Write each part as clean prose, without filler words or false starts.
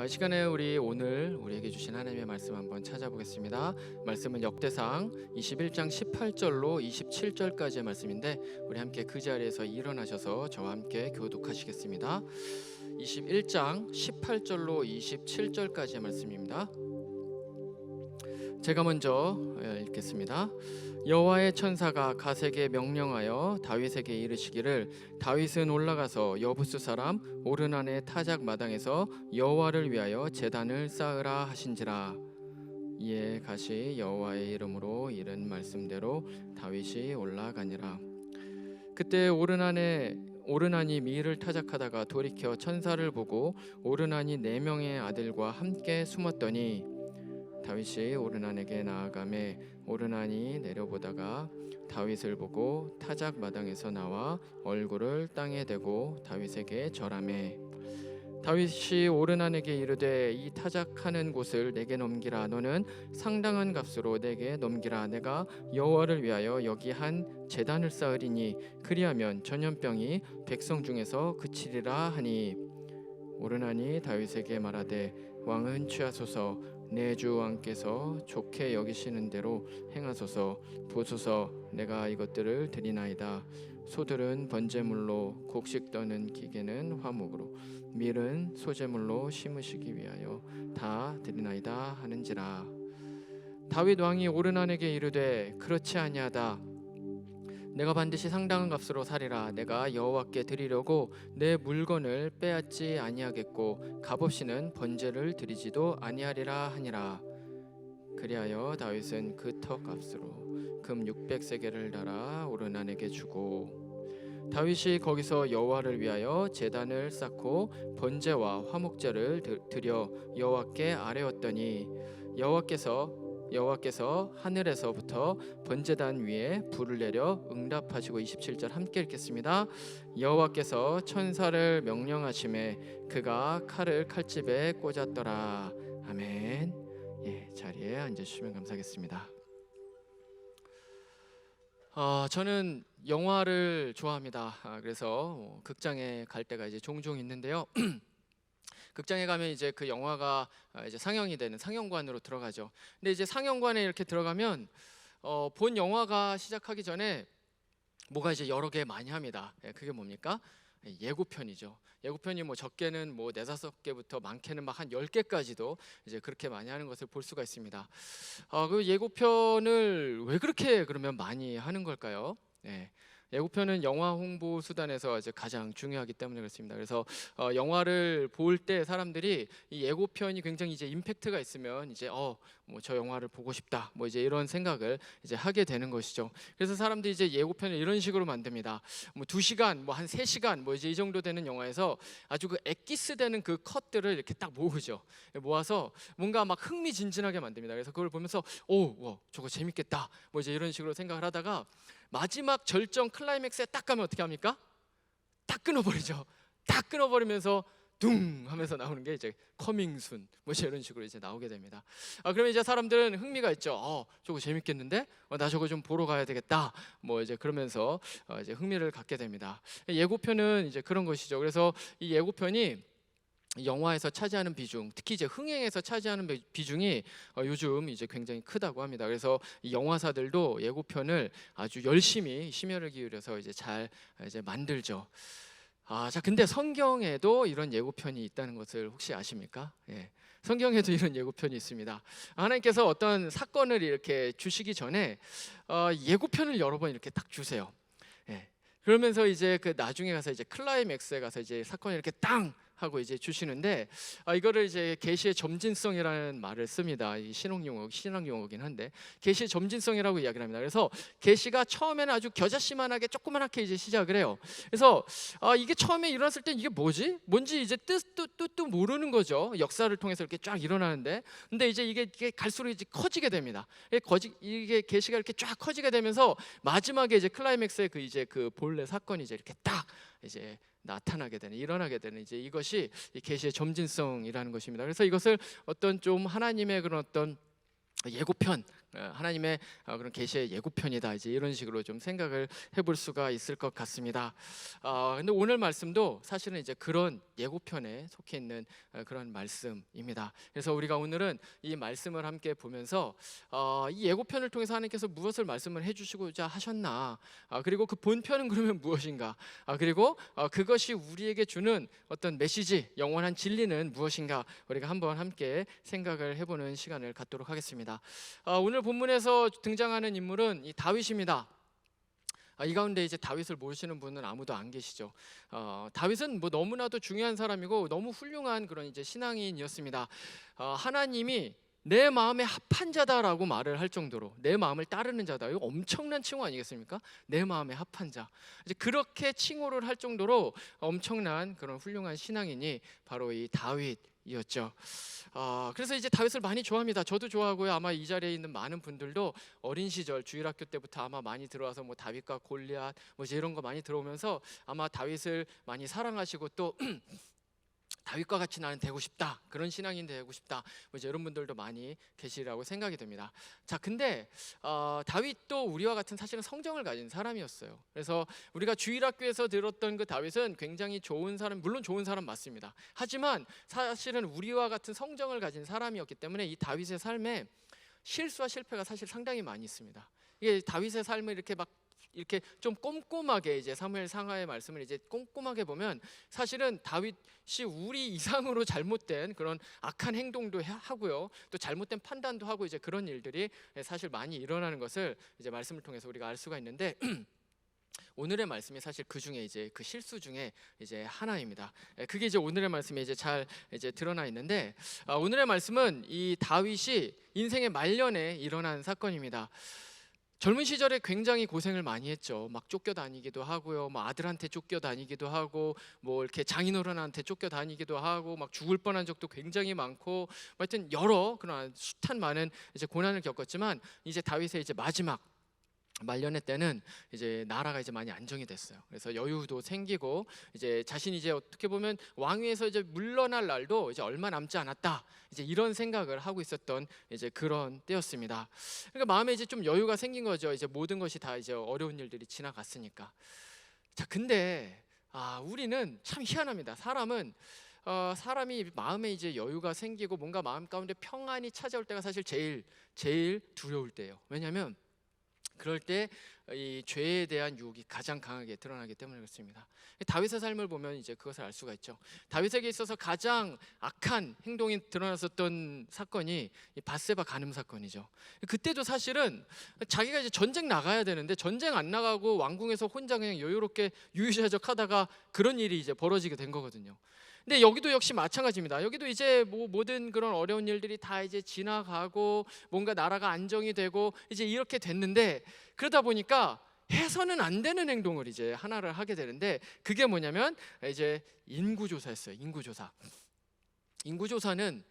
이 시간에 오늘 우리에게 주신 하나님의 말씀 한번 찾아보겠습니다. 말씀은 역대상 21장 18절로 27절까지의 말씀인데 우리 함께 그 자리에서 일어나셔서 저와 함께 교독하시겠습니다. 21장 18절로 27절까지의 말씀입니다. 제가 먼저 읽겠습니다. 여호와의 천사가 갓에게 명령하여 다윗에게 이르시기를 다윗은 올라가서 여부스 사람 오르난의 타작 마당에서 여호와를 위하여 제단을 쌓으라 하신지라. 이에 갓이 여호와의 이름으로 이른 말씀대로 다윗이 올라가니라. 그때 오르난이 미를 타작하다가 돌이켜 천사를 보고 오르난이 4명의 아들과 함께 숨었더니 다윗이 오르난에게 나아가매 오르난이 내려보다가 다윗을 보고 타작 마당에서 나와 얼굴을 땅에 대고 다윗에게 절하매 다윗이 오르난에게 이르되 이 타작하는 곳을 내게 넘기라. 너는 상당한 값으로 내게 넘기라. 내가 여호와를 위하여 여기 한 제단을 쌓으리니 그리하면 전염병이 백성 중에서 그치리라 하니 오르난이 다윗에게 말하되 왕은 취하소서. 내 주 왕께서 좋게 여기시는 대로 행하소서. 보소서 내가 이것들을 드리나이다. 소들은 번제물로, 곡식 떠는 기계는 화목으로, 밀은 소제물로 심으시기 위하여 다 드리나이다 하는지라. 다윗 왕이 오르난에게 이르되 그렇지 아니하다. 내가 반드시 상당한 값으로 사리라. 내가 여호와께 드리려고 내 물건을 빼앗지 아니하겠고 값없이는 번제를 드리지도 아니하리라 하니라. 그리하여 다윗은 그 터 값으로 금 600세겔을 달아 오르난에게 주고 다윗이 거기서 여호와를 위하여 제단을 쌓고 번제와 화목제를 드려 여호와께 아뢰었더니 여호와께서 하늘에서부터 번제단 위에 불을 내려 응답하시고 27절 함께 읽겠습니다. 여호와께서 천사를 명령하심에 그가 칼을 칼집에 꽂았더라. 아멘. 자리에 앉으시면 감사하겠습니다. 저는 영화를 좋아합니다. 그래서 극장에 갈 때가 이제 종종 있는데요. 극장에 가면 이제 그 영화가 이제 상영이 되는 상영관으로 들어가죠. 근데 이제 상영관에 이렇게 들어가면 본 영화가 시작하기 전에 뭐가 이제 여러 개 많이 합니다. 그게 뭡니까? 예고편이죠. 예고편이 뭐 적게는 뭐 4-5개부터 많게는 막 한 10개까지도 이제 그렇게 많이 하는 것을 볼 수가 있습니다. 그 예고편을 왜 그렇게 그러면 많이 하는 걸까요? 예고편은 영화 홍보 수단에서 이제 가장 중요하기 때문에 그렇습니다. 그래서 영화를 볼 때 사람들이 이 예고편이 굉장히 이제 임팩트가 있으면 이제 뭐 저 영화를 보고 싶다, 뭐 이제 이런 생각을 이제 하게 되는 것이죠. 그래서 사람들이 이제 예고편을 이런 식으로 만듭니다. 뭐 2시간, 뭐 한 3시간, 뭐 이제 이 정도 되는 영화에서 아주 그 엑기스 되는 그 컷들을 이렇게 딱 모으죠. 모아서 뭔가 막 흥미진진하게 만듭니다. 그래서 그걸 보면서 와, 저거 재밌겠다, 뭐 이제 이런 식으로 생각을 하다가 마지막 절정 클라이맥스에 딱 가면 어떻게 합니까? 딱 끊어버리죠. 딱 끊어버리면서 둥 하면서 나오는 게 이제 커밍순 뭐 이런 식으로 이제 나오게 됩니다. 그러면 이제 사람들은 흥미가 있죠. 저거 재밌겠는데? 나 저거 좀 보러 가야 되겠다. 뭐 이제 그러면서 이제 흥미를 갖게 됩니다. 예고편은 이제 그런 것이죠. 그래서 이 예고편이 영화에서 차지하는 비중, 특히 이제 흥행에서 차지하는 비중이 요즘 이제 굉장히 크다고 합니다. 그래서 이 영화사들도 예고편을 아주 열심히 심혈을 기울여서 이제 잘 이제 만들죠. 자, 근데 성경에도 이런 예고편이 있다는 것을 혹시 아십니까? 성경에도 이런 예고편이 있습니다. 하나님께서 어떤 사건을 이렇게 주시기 전에 예고편을 여러 번 이렇게 딱 주세요. 그러면서 이제 그 나중에 가서 이제 클라이맥스에 가서 이제 사건이 이렇게 땅 하고 이제 주시는데 이거를 이제 계시의 점진성이라는 말을 씁니다. 이 신학 용어긴 한데 계시의 점진성이라고 이야기를 합니다. 그래서 계시가 처음에는 아주 겨자씨만하게 조그만하게 이제 시작을 해요. 그래서 이게 처음에 일어났을 때 이게 뭔지 이제 뜻도 모르는 거죠. 역사를 통해서 이렇게 쫙 일어나는데, 근데 이제 이게 갈수록 이제 커지게 됩니다. 이게 계시가 이렇게 쫙 커지게 되면서 마지막에 이제 클라이맥스에 그 이제 그 본래 사건이 이제 이렇게 딱 이제 나타나게 되는, 일어나게 되는 이제 이것이 이 계시의 점진성이라는 것입니다. 그래서 이것을 어떤 좀 하나님의 그런 어떤 예고편, 하나님의 그런 계시의 예고편이다, 이제 이런 식으로 좀 생각을 해볼 수가 있을 것 같습니다. 근데 오늘 말씀도 사실은 이제 그런 예고편에 속해 있는 그런 말씀입니다. 그래서 우리가 오늘은 이 말씀을 함께 보면서 이 예고편을 통해서 하나님께서 무엇을 말씀을 해주시고자 하셨나, 그리고 그 본편은 그러면 무엇인가, 그리고 그것이 우리에게 주는 어떤 메시지, 영원한 진리는 무엇인가, 우리가 한번 함께 생각을 해보는 시간을 갖도록 하겠습니다. 오늘 본문에서 등장하는 인물은 이 다윗입니다. 이 가운데 이제 다윗을 모르시는 분은 아무도 안 계시죠. 다윗은 뭐 너무나도 중요한 사람이고 너무 훌륭한 그런 이제 신앙인이었습니다. 하나님이 내 마음에 합한 자다라고 말을 할 정도로, 내 마음을 따르는 자다, 이거 엄청난 칭호 아니겠습니까? 내 마음에 합한 자, 이제 그렇게 칭호를 할 정도로 엄청난 그런 훌륭한 신앙인이 바로 이 다윗이었죠. 그래서 이제 다윗을 많이 좋아합니다. 저도 좋아하고요. 아마 이 자리에 있는 많은 분들도 어린 시절 주일학교 때부터 아마 많이 들어와서 뭐 다윗과 골리앗 뭐 이제 이런 거 많이 들어오면서 아마 다윗을 많이 사랑하시고 또 다윗과 같이 나는 되고 싶다, 그런 신앙인 되고 싶다, 뭐 이제 이런 분들도 많이 계시라고 생각이 됩니다. 자, 근데 다윗도 우리와 같은 사실은 성정을 가진 사람이었어요. 그래서 우리가 주일학교에서 들었던 그 다윗은 굉장히 좋은 사람, 물론 좋은 사람 맞습니다. 하지만 사실은 우리와 같은 성정을 가진 사람이었기 때문에 이 다윗의 삶에 실수와 실패가 사실 상당히 많이 있습니다. 이게 다윗의 삶을 이렇게 좀 꼼꼼하게, 이제 사무엘 상하의 말씀을 이제 꼼꼼하게 보면 사실은 다윗이 우리 이상으로 잘못된 그런 악한 행동도 하고요, 또 잘못된 판단도 하고, 이제 그런 일들이 사실 많이 일어나는 것을 이제 말씀을 통해서 우리가 알 수가 있는데 오늘의 말씀이 사실 그 중에 이제 그 실수 중에 이제 하나입니다. 그게 이제 오늘의 말씀에 이제 잘 이제 드러나 있는데, 오늘의 말씀은 이 다윗이 인생의 말년에 일어난 사건입니다. 젊은 시절에 굉장히 고생을 많이 했죠. 막 쫓겨다니기도 하고요, 뭐 아들한테 쫓겨다니기도 하고, 뭐 이렇게 장인어른한테 쫓겨다니기도 하고, 막 죽을 뻔한 적도 굉장히 많고, 하여튼 여러 그런 숱한 많은 이제 고난을 겪었지만, 이제 다윗의 이제 마지막 말년의 때는 이제 나라가 이제 많이 안정이 됐어요. 그래서 여유도 생기고, 이제 자신이 이제 어떻게 보면 왕위에서 이제 물러날 날도 이제 얼마 남지 않았다, 이제 이런 생각을 하고 있었던 이제 그런 때였습니다. 그러니까 마음에 이제 좀 여유가 생긴 거죠. 이제 모든 것이 다 이제 어려운 일들이 지나갔으니까. 자, 근데 우리는 참 희한합니다. 사람이 마음에 이제 여유가 생기고 뭔가 마음 가운데 평안이 찾아올 때가 사실 제일 두려울 때예요. 왜냐하면 그럴 때 이 죄에 대한 유혹이 가장 강하게 드러나기 때문에 그렇습니다. 다윗의 삶을 보면 이제 그것을 알 수가 있죠. 다윗에게 있어서 가장 악한 행동이 드러났었던 사건이 이 밧세바 간음 사건이죠. 그때도 사실은 자기가 이제 전쟁 나가야 되는데 전쟁 안 나가고 왕궁에서 혼자 그냥 여유롭게 유유자적하다가 그런 일이 이제 벌어지게 된 거거든요. 근데 여기도 역시 마찬가지입니다. 여기도 이제 뭐 모든 그런 어려운 일들이 다 이제 지나가고 뭔가 나라가 안정이 되고 이제 이렇게 됐는데, 그러다 보니까 해서는 안 되는 행동을 이제 하나를 하게 되는데, 그게 뭐냐면 이제 인구조사였어요. 인구조사는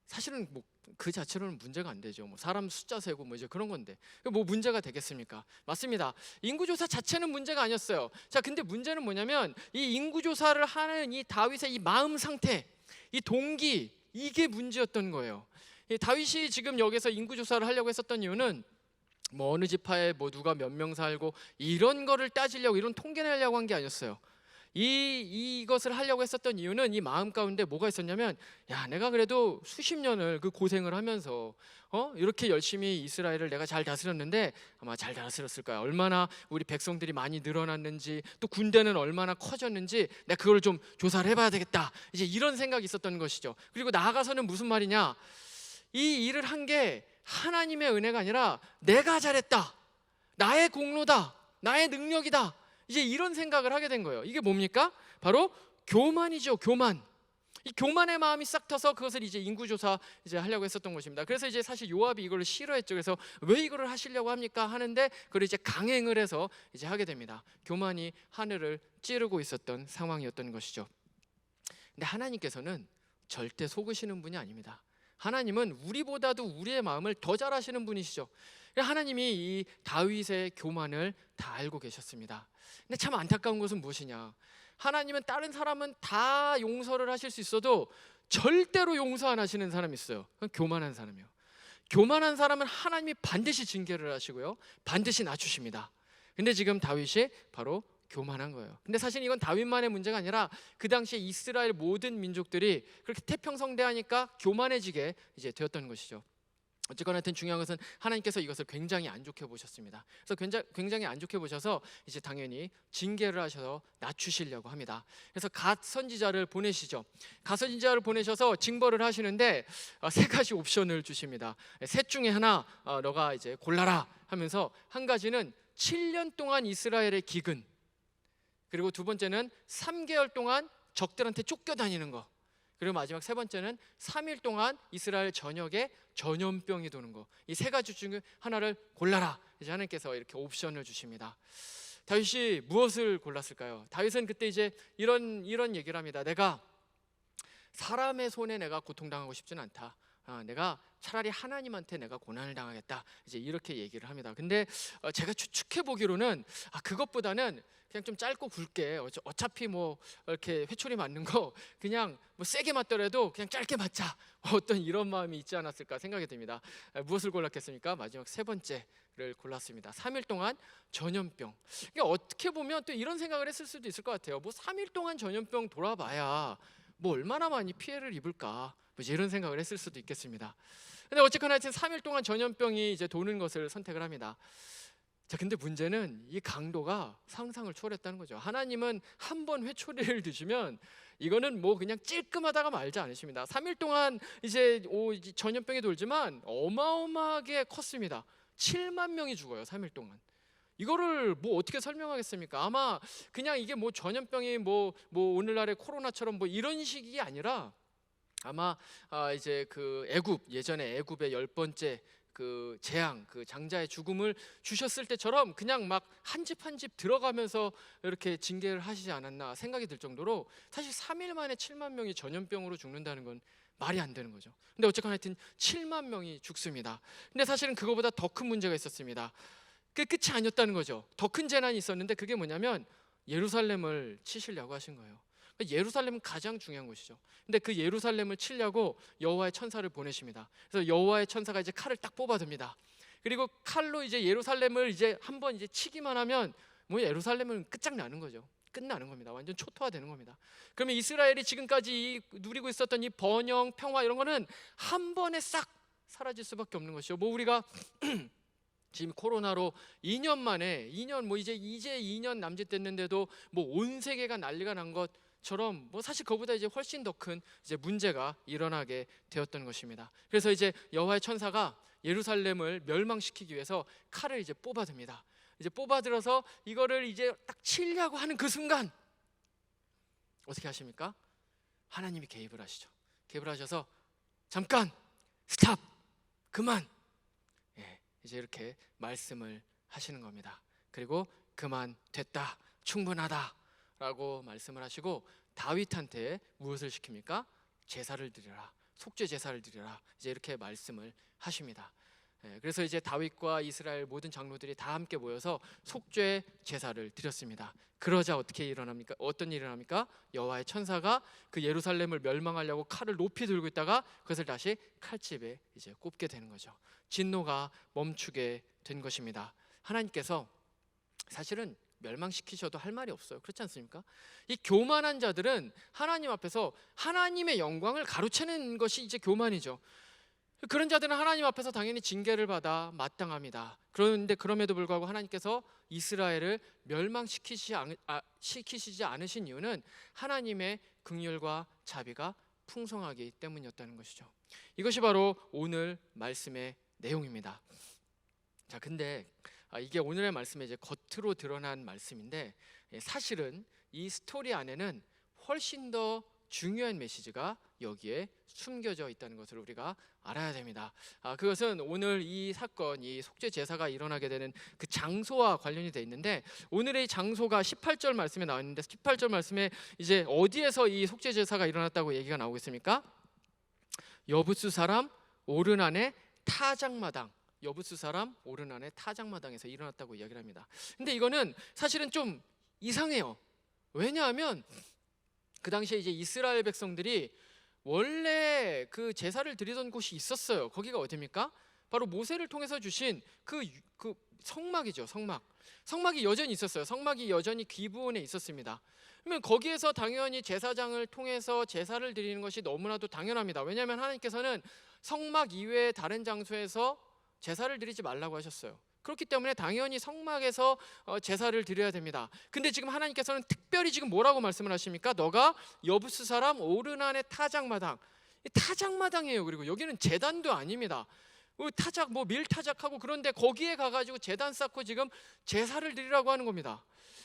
사실은 뭐 그 자체로는 문제가 안 되죠. 뭐 사람 숫자 세고 뭐 이제 그런 건데 뭐 문제가 되겠습니까? 맞습니다. 인구조사 자체는 문제가 아니었어요. 자, 근데 문제는 뭐냐면 이 인구조사를 하는 이 다윗의 이 마음 상태, 이 동기, 이게 문제였던 거예요. 이 다윗이 지금 여기서 인구조사를 하려고 했었던 이유는 뭐 어느 지파에 뭐 누가 몇 명 살고 이런 거를 따지려고, 이런 통계를 하려고 한 게 아니었어요. 이것을 하려고 했었던 이유는 이 마음 가운데 뭐가 있었냐면, 야, 내가 그래도 수십 년을 그 고생을 하면서 이렇게 열심히 이스라엘을 내가 잘 다스렸는데, 아마 잘 다스렸을 거야. 얼마나 우리 백성들이 많이 늘어났는지, 또 군대는 얼마나 커졌는지 내가 그걸 좀 조사를 해봐야 되겠다, 이제 이런 생각이 있었던 것이죠. 그리고 나아가서는 무슨 말이냐, 이 일을 한 게 하나님의 은혜가 아니라 내가 잘했다, 나의 공로다, 나의 능력이다, 이제 이런 생각을 하게 된 거예요. 이게 뭡니까? 바로 교만이죠. 교만. 이 교만의 마음이 싹 터서 그것을 이제 인구조사 이제 하려고 했었던 것입니다. 그래서 이제 사실 요압이 이걸 싫어했죠. 그래서 왜 이거를 하시려고 합니까? 하는데 그걸 이제 강행을 해서 이제 하게 됩니다. 교만이 하늘을 찌르고 있었던 상황이었던 것이죠. 근데 하나님께서는 절대 속으시는 분이 아닙니다. 하나님은 우리보다도 우리의 마음을 더 잘 아시는 분이시죠. 하나님이 이 다윗의 교만을 다 알고 계셨습니다. 근데 참 안타까운 것은 무엇이냐, 하나님은 다른 사람은 다 용서를 하실 수 있어도 절대로 용서 안 하시는 사람이 있어요. 그건 교만한 사람이에요. 교만한 사람은 하나님이 반드시 징계를 하시고요, 반드시 낮추십니다. 근데 지금 다윗이 바로 교만한 거예요. 근데 사실 이건 다윗만의 문제가 아니라 그 당시에 이스라엘 모든 민족들이 그렇게 태평성대하니까 교만해지게 이제 되었던 것이죠. 어쨌거나 하여튼 중요한 것은 하나님께서 이것을 굉장히 안 좋게 보셨습니다. 그래서 굉장히 안 좋게 보셔서 이제 당연히 징계를 하셔서 낮추시려고 합니다. 그래서 갓 선지자를 보내시죠. 갓 선지자를 보내셔서 징벌을 하시는데 세 가지 옵션을 주십니다. 셋 중에 하나 너가 이제 골라라 하면서, 한 가지는 7년 동안 이스라엘의 기근, 그리고 두 번째는 3개월 동안 적들한테 쫓겨다니는 거, 그리고 마지막 세 번째는 3일 동안 이스라엘 전역에 전염병이 도는 거. 이 세 가지 중에 하나를 골라라. 이제 하나님께서 이렇게 옵션을 주십니다. 다윗이 무엇을 골랐을까요? 다윗은 그때 이제 이런 얘기를 합니다. 내가 사람의 손에 내가 고통당하고 싶지는 않다. 내가 차라리 하나님한테 내가 고난을 당하겠다. 이제 이렇게 얘기를 합니다. 근데 제가 추측해 보기로는 그것보다는 그냥 좀 짧고 굵게, 어차피 뭐 이렇게 회초리 맞는 거 그냥 뭐 세게 맞더라도 그냥 짧게 맞자, 어떤 이런 마음이 있지 않았을까 생각이 듭니다. 무엇을 골랐겠습니까? 마지막 세 번째를 골랐습니다. 3일 동안 전염병. 그러니까 어떻게 보면 또 이런 생각을 했을 수도 있을 것 같아요. 뭐 3일 동안 전염병 돌아봐야 뭐 얼마나 많이 피해를 입을까, 뭐 이런 생각을 했을 수도 있겠습니다. 근데 어쨌거나 하여튼 3일 동안 전염병이 이제 도는 것을 선택을 합니다. 자, 근데 문제는 이 강도가 상상을 초월했다는 거죠. 하나님은 한 번 회초리를 드시면 이거는 뭐 그냥 찔끔하다가 말지 않으십니다. 3일 동안 이제 전염병이 돌지만 어마어마하게 컸습니다. 7만 명이 죽어요, 3일 동안. 이거를 뭐 어떻게 설명하겠습니까? 아마 그냥 이게 뭐 전염병이 뭐 오늘날의 코로나처럼 뭐 이런 식이 아니라, 아마 이제 그 예전에 애굽의 10번째 그 재앙, 그 장자의 죽음을 주셨을 때처럼 그냥 막 한 집 한 집 들어가면서 이렇게 징계를 하시지 않았나 생각이 들 정도로, 사실 3일 만에 7만 명이 전염병으로 죽는다는 건 말이 안 되는 거죠. 근데 어쨌거나 하여튼 7만 명이 죽습니다. 근데 사실은 그거보다 더 큰 문제가 있었습니다. 그 끝이 아니었다는 거죠. 더 큰 재난이 있었는데, 그게 뭐냐면 예루살렘을 치시려고 하신 거예요. 예루살렘은 가장 중요한 곳이죠. 근데 그 예루살렘을 치려고 여호와의 천사를 보내십니다. 그래서 여호와의 천사가 이제 칼을 딱 뽑아듭니다. 그리고 칼로 이제 예루살렘을 이제 한번 이제 치기만 하면 뭐 예루살렘은 끝장나는 거죠. 끝나는 겁니다. 완전 초토화되는 겁니다. 그러면 이스라엘이 지금까지 누리고 있었던 이 번영, 평화 이런 거는 한 번에 싹 사라질 수밖에 없는 것이죠. 뭐 우리가 지금 코로나로 2년 만에 뭐 이제 2년 남짓 됐는데도 뭐 온 세계가 난리가 난 것처럼, 뭐 사실 그보다 이제 훨씬 더 큰 이제 문제가 일어나게 되었던 것입니다. 그래서 이제 여호와의 천사가 예루살렘을 멸망시키기 위해서 칼을 이제 뽑아듭니다. 이제 뽑아들어서 이거를 이제 딱 치려고 하는 그 순간 어떻게 하십니까? 하나님이 개입을 하시죠. 개입을 하셔서 잠깐 스탑, 그만, 이제 이렇게 말씀을 하시는 겁니다. 그리고 그만 됐다, 충분하다 라고 말씀을 하시고 다윗한테 무엇을 시킵니까? 제사를 드려라, 속죄 제사를 드려라, 이제 이렇게 말씀을 하십니다. 그래서 이제 다윗과 이스라엘 모든 장로들이 다 함께 모여서 속죄 제사를 드렸습니다. 그러자 어떻게 일어납니까? 어떤 일이 일어납니까? 여호와의 천사가 그 예루살렘을 멸망하려고 칼을 높이 들고 있다가 그것을 다시 칼집에 이제 꼽게 되는 거죠. 진노가 멈추게 된 것입니다. 하나님께서 사실은 멸망시키셔도 할 말이 없어요. 그렇지 않습니까? 이 교만한 자들은 하나님 앞에서 하나님의 영광을 가로채는 것이 이제 교만이죠. 그런 자들은 하나님 앞에서 당연히 징계를 받아 마땅합니다. 그런데 그럼에도 불구하고 하나님께서 이스라엘을 멸망시키시지 않으신 이유는 하나님의 긍휼과 자비가 풍성하기 때문이었다는 것이죠. 이것이 바로 오늘 말씀의 내용입니다. 자, 근데 이게 오늘의 말씀의 이제 겉으로 드러난 말씀인데, 사실은 이 스토리 안에는 훨씬 더 중요한 메시지가 여기에 숨겨져 있다는 것을 우리가 알아야 됩니다. 그것은 오늘 이 사건, 이 속죄 제사가 일어나게 되는 그 장소와 관련이 돼 있는데, 오늘의 장소가 18절 말씀에 나와 있는데, 18절 말씀에 이제 어디에서 이 속죄 제사가 일어났다고 얘기가 나오고 있습니까? 여부수 사람 오르난의 타작마당, 여부수 사람 오르난의 타작마당에서 일어났다고 이야기를 합니다. 근데 이거는 사실은 좀 이상해요. 왜냐하면 그 당시에 이제 이스라엘 백성들이 원래 그 제사를 드리던 곳이 있었어요. 거기가 어디입니까? 바로 모세를 통해서 주신 그 성막이죠. 성막이 여전히 있었어요. 성막이 여전히 기브온에 있었습니다. 그러면 거기에서 당연히 제사장을 통해서 제사를 드리는 것이 너무나도 당연합니다. 왜냐하면 하나님께서는 성막 이외의 다른 장소에서 제사를 드리지 말라고 하셨어요. 그렇기 때문에 당연히 성막에서 제사를 드려야 됩니다. 근데 지금 하나님께서는 특별히 지금 뭐라고 말씀을 하십니까? 너가 여부스 사람 오르난의 타작마당, 타작마당이에요. 그리고 여기는 제단도 아닙니다. 타작 밀타작하고, 그런데 거기에 가가지고 제단 쌓고 지금 제사를 드리라고 하는 겁니다.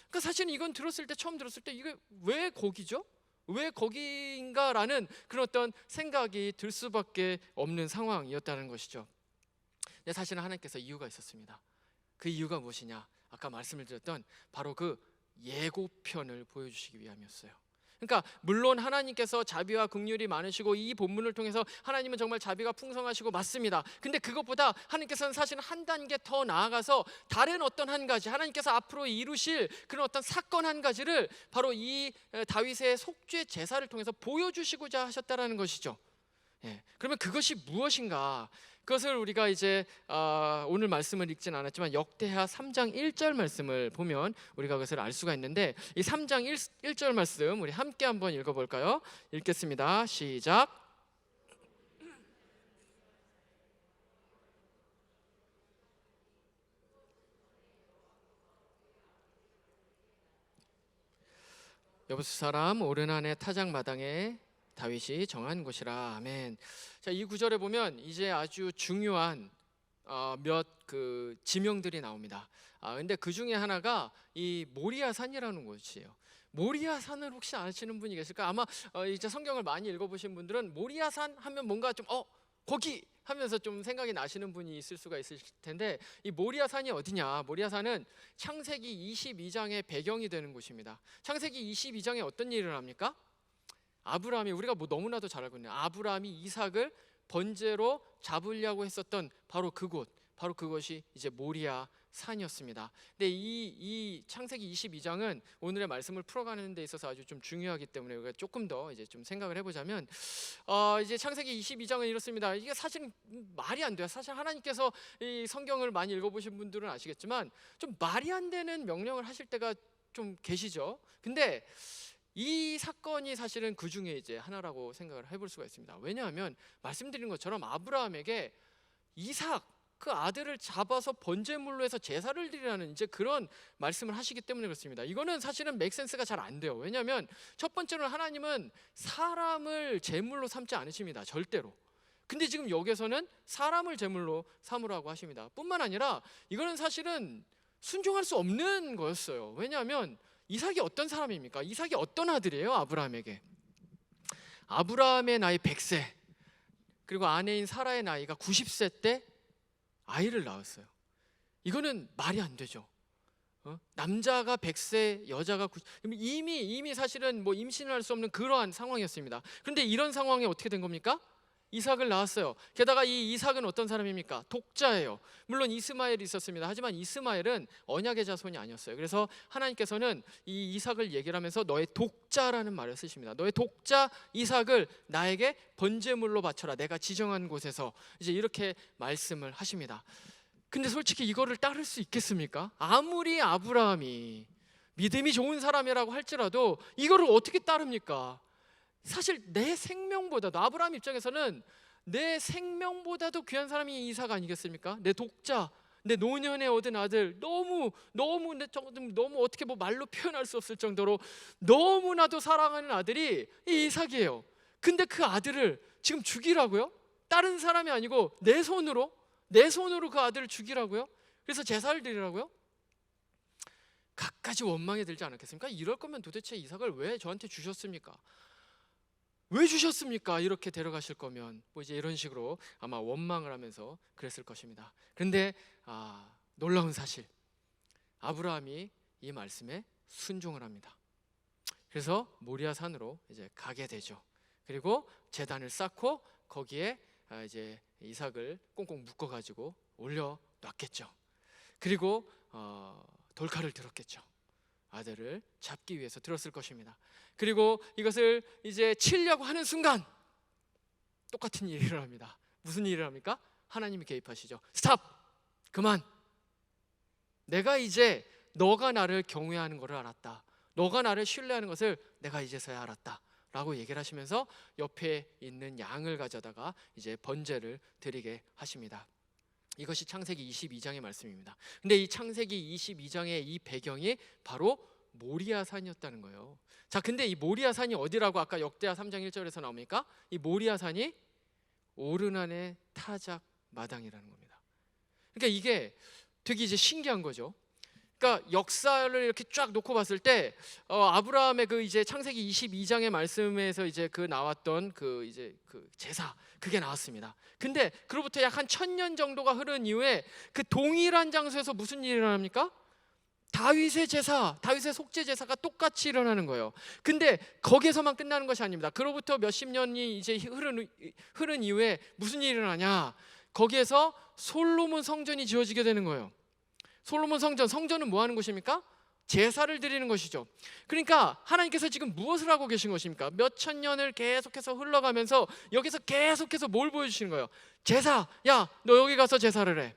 그러니까 사실은 이건 처음 들었을 때 이게 왜 거기죠? 왜 거기인가라는 그런 어떤 생각이 들 수밖에 없는 상황이었다는 것이죠. 근데 사실은 하나님께서 이유가 있었습니다. 그 이유가 무엇이냐? 아까 말씀을 드렸던 바로 그 예고편을 보여주시기 위함이었어요. 그러니까 물론 하나님께서 자비와 긍휼이 많으시고 이 본문을 통해서 하나님은 정말 자비가 풍성하시고 맞습니다. 근데 그것보다 하나님께서는 사실 한 단계 더 나아가서 다른 어떤 한 가지, 하나님께서 앞으로 이루실 그런 어떤 사건 한 가지를 바로 이 다윗의 속죄 제사를 통해서 보여주시고자 하셨다라는 것이죠. 그러면 그것이 무엇인가? 그것을 우리가 이제 오늘 말씀을 읽진 않았지만 역대하 3장 1절 말씀을 보면 우리가 그것을 알 수가 있는데, 이 3장 1절 말씀 우리 함께 한번 읽어볼까요? 읽겠습니다. 시작. 여부스 사람 오르난의 타작마당에 다윗이 정한 곳이라. 아멘. 자, 이 구절에 보면 이제 아주 중요한 몇 지명들이 나옵니다. 근데 그 중에 하나가 이 모리아산이라는 곳이에요. 모리아산을 혹시 아시는 분이 계실까? 아마 이제 성경을 많이 읽어보신 분들은 모리아산 하면 뭔가 좀 거기 하면서 좀 생각이 나시는 분이 있을 수가 있을 텐데, 이 모리아산이 어디냐? 모리아산은 창세기 22장의 배경이 되는 곳입니다. 창세기 22장에 어떤 일을 합니까? 아브라함이, 우리가 너무나도 잘 알고 있는 아브라함이 이삭을 번제로 잡으려고 했었던 바로 그곳, 바로 그것이 이제 모리아 산이었습니다. 근데 이 창세기 22장은 오늘의 말씀을 풀어가는 데 있어서 아주 좀 중요하기 때문에 우리가 조금 더 이제 좀 생각을 해보자면, 이제 창세기 22장은 이렇습니다. 이게 사실은 말이 안 돼요. 사실 하나님께서 이 성경을 많이 읽어보신 분들은 아시겠지만 좀 말이 안 되는 명령을 하실 때가 좀 계시죠. 근데 이 사건이 사실은 그 중에 이제 하나라고 생각을 해볼 수가 있습니다. 왜냐하면 말씀드린 것처럼 아브라함에게 이삭 그 아들을 잡아서 번제물로 해서 제사를 드리라는 이제 그런 말씀을 하시기 때문에 그렇습니다. 이거는 사실은 맥센스가 잘 안 돼요. 왜냐하면 첫 번째로는 하나님은 사람을 제물로 삼지 않으십니다. 절대로. 근데 지금 여기서는 사람을 제물로 삼으라고 하십니다. 뿐만 아니라 이거는 사실은 순종할 수 없는 거였어요. 왜냐하면 이삭이 어떤 사람입니까? 이삭이 어떤 아들이에요? 아브라함에게 아브라함의 나이 100세, 그리고 아내인 사라의 나이가 90세 때 아이를 낳았어요. 이거는 말이 안 되죠. 남자가 100세, 여자가 90세, 이미 사실은 임신을 할 수 없는 그러한 상황이었습니다. 그런데 이런 상황에 어떻게 된 겁니까? 이삭을 낳았어요. 게다가 이 이삭은 어떤 사람입니까? 독자예요. 물론 이스마엘이 있었습니다. 하지만 이스마엘은 언약의 자손이 아니었어요. 그래서 하나님께서는 이 이삭을 얘기를 하면서 너의 독자라는 말을 쓰십니다. 너의 독자 이삭을 나에게 번제물로 바쳐라. 내가 지정한 곳에서, 이제 이렇게 말씀을 하십니다. 근데 솔직히 이거를 따를 수 있겠습니까? 아무리 아브라함이 믿음이 좋은 사람이라고 할지라도 이거를 어떻게 따릅니까? 사실 내 생명보다도, 아브라함 입장에서는 내 생명보다도 귀한 사람이 이삭 아니겠습니까? 내 독자, 내 노년에 얻은 아들, 너무 어떻게 말로 표현할 수 없을 정도로 너무나도 사랑하는 아들이 이 이삭이에요. 근데 그 아들을 지금 죽이라고요? 다른 사람이 아니고 내 손으로 그 아들을 죽이라고요? 그래서 제사를 드리라고요? 갖가지 원망이 들지 않았겠습니까? 이럴 거면 도대체 이삭을 왜 저한테 주셨습니까? 왜 주셨습니까? 이렇게 데려가실 거면 이제 이런 식으로 아마 원망을 하면서 그랬을 것입니다. 그런데 놀라운 사실, 아브라함이 이 말씀에 순종을 합니다. 그래서 모리아 산으로 이제 가게 되죠. 그리고 제단을 쌓고 거기에 이제 이삭을 꽁꽁 묶어 가지고 올려 놨겠죠. 그리고 돌칼을 들었겠죠. 아들을 잡기 위해서 들었을 것입니다. 그리고 이것을 이제 치려고 하는 순간 똑같은 일을 합니다. 무슨 일을 합니까? 하나님이 개입하시죠. 스탑! 그만! 내가 이제 너가 나를 경외하는 것을 알았다. 너가 나를 신뢰하는 것을 내가 이제서야 알았다 라고 얘기를 하시면서 옆에 있는 양을 가져다가 이제 번제를 드리게 하십니다. 이것이 창세기 22장의 말씀입니다. 근데 이 창세기 22장의 이 배경이 바로 모리아산이었다는 거예요. 자, 근데 이 모리아산이 어디라고 아까 역대하 3장 1절에서 나옵니까? 이 모리아산이 오르난의 타작 마당이라는 겁니다. 그러니까 이게 되게 이제 신기한 거죠. 그러니까 역사를 이렇게 쫙 놓고 봤을 때 아브라함의 그 이제 창세기 22장의 말씀에서 이제 그 나왔던 그 이제 그 제사 그게 나왔습니다. 근데 그로부터 약 한 1000년 정도가 흐른 이후에 그 동일한 장소에서 무슨 일이 일어납니까? 다윗의 제사, 다윗의 속죄 제사가 똑같이 일어나는 거예요. 근데 거기에서만 끝나는 것이 아닙니다. 그로부터 몇십 년이 이제 흐른 이후에 무슨 일이 일어나냐? 거기에서 솔로몬 성전이 지어지게 되는 거예요. 솔로몬 성전은 뭐 하는 곳입니까? 제사를 드리는 것이죠. 그러니까 하나님께서 지금 무엇을 하고 계신 것입니까? 몇천 년을 계속해서 흘러가면서 여기서 계속해서 뭘 보여주시는 거예요? 제사, 야, 너 여기 가서 제사를 해.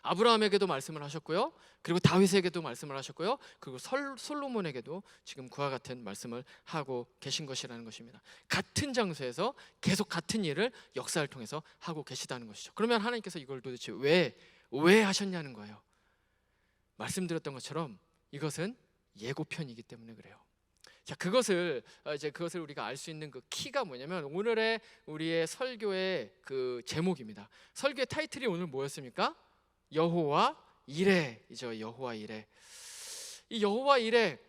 아브라함에게도 말씀을 하셨고요, 그리고 다윗에게도 말씀을 하셨고요, 그리고 솔로몬에게도 지금 그와 같은 말씀을 하고 계신 것이라는 것입니다. 같은 장소에서 계속 같은 일을 역사를 통해서 하고 계시다는 것이죠. 그러면 하나님께서 이걸 도대체 왜 하셨냐는 거예요. 말씀드렸던 것처럼 이것은 예고편이기 때문에 그래요. 자, 그것을 우리가 알 수 있는 그 키가 뭐냐면 오늘의 우리의 설교의 그 제목입니다. 설교의 타이틀이 오늘 뭐였습니까? 여호와 이레이죠. 여호와 이레. 이 여호와 이레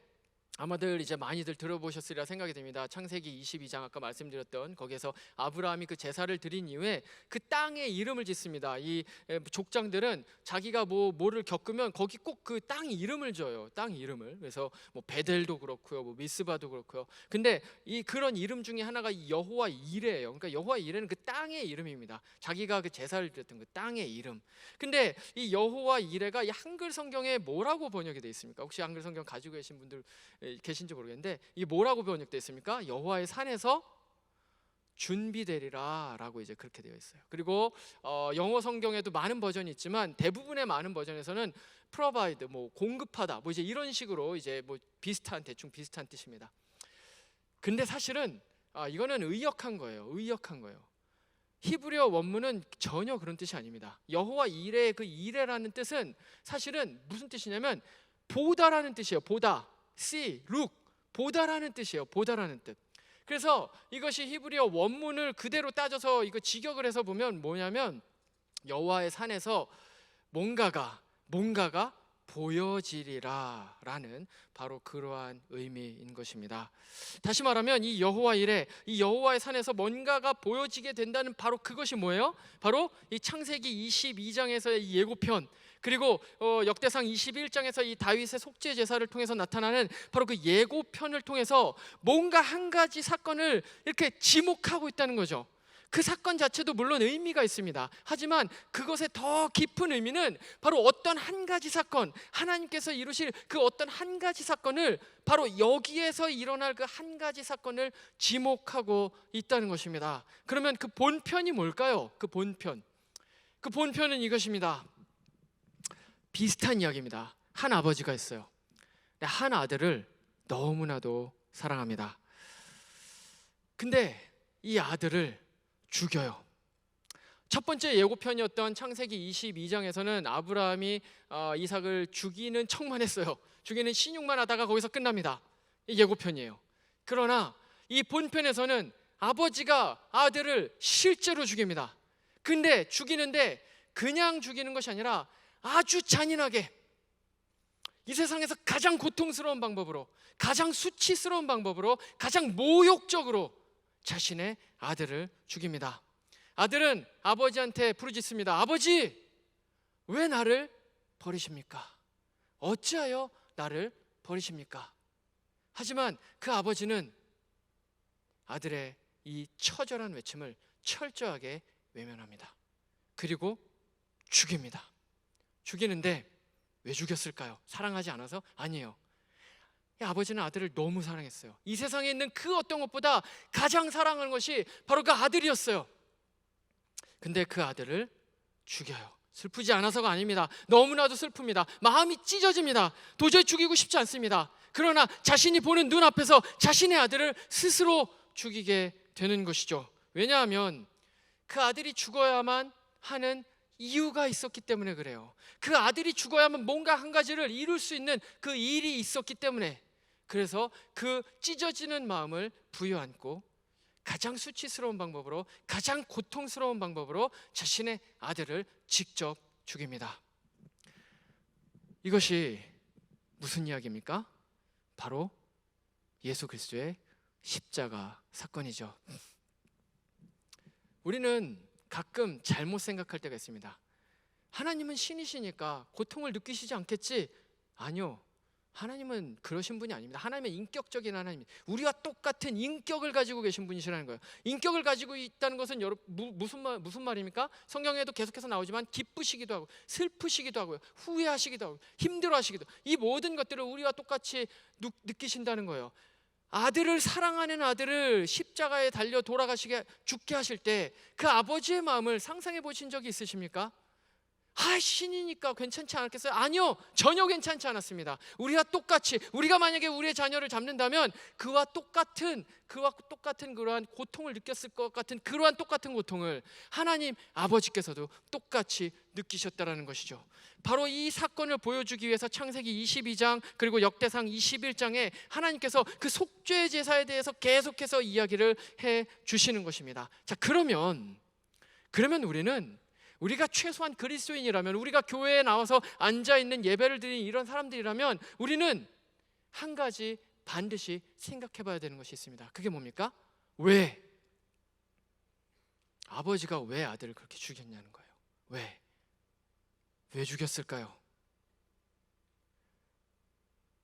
아마들 이제 많이들 들어보셨으리라 생각이 됩니다. 창세기 22장 아까 말씀드렸던 거기에서 아브라함이 그 제사를 드린 이후에 그 땅에 이름을 짓습니다. 이 족장들은 자기가 뭐를 겪으면 거기 꼭 그 땅 이름을 줘요. 땅 이름을. 그래서 뭐 베델도 그렇고요, 뭐 미스바도 그렇고요. 근데 이 그런 이름 중에 하나가 여호와 이레예요. 그러니까 여호와 이레는 그 땅의 이름입니다. 자기가 그 제사를 드렸던 그 땅의 이름. 근데 이 여호와 이레가 이 한글 성경에 뭐라고 번역이 되어 있습니까? 혹시 한글 성경 가지고 계신 분들 계신지 모르겠는데 이게 뭐라고 번역되어 있습니까? 여호와의 산에서 준비되리라 라고 이제 그렇게 되어 있어요. 그리고 영어 성경에도 많은 버전이 있지만 대부분의 많은 버전에서는 provide, 뭐 공급하다, 뭐 이제 이런 식으로 이제 뭐 대충 비슷한 뜻입니다. 근데 사실은 이거는 의역한 거예요. 히브리어 원문은 전혀 그런 뜻이 아닙니다. 여호와 이레의 그 이레라는 뜻은 사실은 무슨 뜻이냐면 보다라는 뜻이에요. 보다. see, look, 보다라는 뜻이에요. 보다라는 뜻. 그래서 이것이 히브리어 원문을 그대로 따져서 이거 직역을 해서 보면 뭐냐면 여호와의 산에서 뭔가가 보여지리라 라는 바로 그러한 의미인 것입니다. 다시 말하면 이 여호와 이레, 이 여호와의 산에서 뭔가가 보여지게 된다는 바로 그것이 뭐예요? 바로 이 창세기 22장에서의 이 예고편, 그리고 역대상 21장에서 이 다윗의 속죄 제사를 통해서 나타나는 바로 그 예고편을 통해서 뭔가 한 가지 사건을 이렇게 지목하고 있다는 거죠. 그 사건 자체도 물론 의미가 있습니다. 하지만 그것의 더 깊은 의미는 바로 어떤 한 가지 사건, 하나님께서 이루실 그 어떤 한 가지 사건을 바로 여기에서 일어날 그 한 가지 사건을 지목하고 있다는 것입니다. 그러면 그 본편이 뭘까요? 그 본편은 이것입니다. 비슷한 이야기입니다. 한 아버지가 있어요. 한 아들을 너무나도 사랑합니다. 근데 이 아들을 죽여요. 첫 번째 예고편이었던 창세기 22장에서는 아브라함이 이삭을 죽이는 척만 했어요. 죽이는 신용만 하다가 거기서 끝납니다. 이 예고편이에요. 그러나 이 본편에서는 아버지가 아들을 실제로 죽입니다. 근데 죽이는데 그냥 죽이는 것이 아니라 아주 잔인하게, 이 세상에서 가장 고통스러운 방법으로, 가장 수치스러운 방법으로, 가장 모욕적으로 자신의 아들을 죽입니다. 아들은 아버지한테 부르짖습니다. 아버지, 왜 나를 버리십니까? 어찌하여 나를 버리십니까? 하지만 그 아버지는 아들의 이 처절한 외침을 철저하게 외면합니다. 그리고 죽입니다. 죽이는데 왜 죽였을까요? 사랑하지 않아서? 아니에요. 아버지는 아들을 너무 사랑했어요. 이 세상에 있는 그 어떤 것보다 가장 사랑하는 것이 바로 그 아들이었어요. 근데 그 아들을 죽여요. 슬프지 않아서가 아닙니다. 너무나도 슬픕니다. 마음이 찢어집니다. 도저히 죽이고 싶지 않습니다. 그러나 자신이 보는 눈앞에서 자신의 아들을 스스로 죽이게 되는 것이죠. 왜냐하면 그 아들이 죽어야만 하는 이유가 있었기 때문에 그래요. 그 아들이 죽어야만 뭔가 한 가지를 이룰 수 있는 그 일이 있었기 때문에, 그래서 그 찢어지는 마음을 부여안고 가장 수치스러운 방법으로, 가장 고통스러운 방법으로 자신의 아들을 직접 죽입니다. 이것이 무슨 이야기입니까? 바로 예수 그리스도의 십자가 사건이죠. 우리는 가끔 잘못 생각할 때가 있습니다. 하나님은 신이시니까 고통을 느끼시지 않겠지? 아니요, 하나님은 그러신 분이 아닙니다. 하나님은 인격적인 하나님입니다. 우리와 똑같은 인격을 가지고 계신 분이시라는 거예요. 인격을 가지고 있다는 것은 무슨 말입니까? 성경에도 계속해서 나오지만 기쁘시기도 하고 슬프시기도 하고요, 후회하시기도 하고 힘들어하시기도, 이 모든 것들을 우리와 똑같이 느끼신다는 거예요. 아들을, 사랑하는 아들을 십자가에 달려 돌아가시게, 죽게 하실 때 그 아버지의 마음을 상상해 보신 적이 있으십니까? 신이니까 괜찮지 않았겠어요? 아니요, 전혀 괜찮지 않았습니다. 우리와 똑같이, 우리가 만약에 우리의 자녀를 잡는다면 그와 똑같은 그러한 고통을 느꼈을 것 같은, 그러한 똑같은 고통을 하나님 아버지께서도 똑같이 느끼셨다라는 것이죠. 바로 이 사건을 보여주기 위해서 창세기 22장 그리고 역대상 21장에 하나님께서 그 속죄 제사에 대해서 계속해서 이야기를 해 주시는 것입니다. 자, 그러면 우리가 최소한 그리스도인이라면, 우리가 교회에 나와서 앉아있는 예배를 드리는 이런 사람들이라면 우리는 한 가지 반드시 생각해 봐야 되는 것이 있습니다. 그게 뭡니까? 왜? 아버지가 왜 아들을 그렇게 죽였냐는 거예요. 왜 죽였을까요?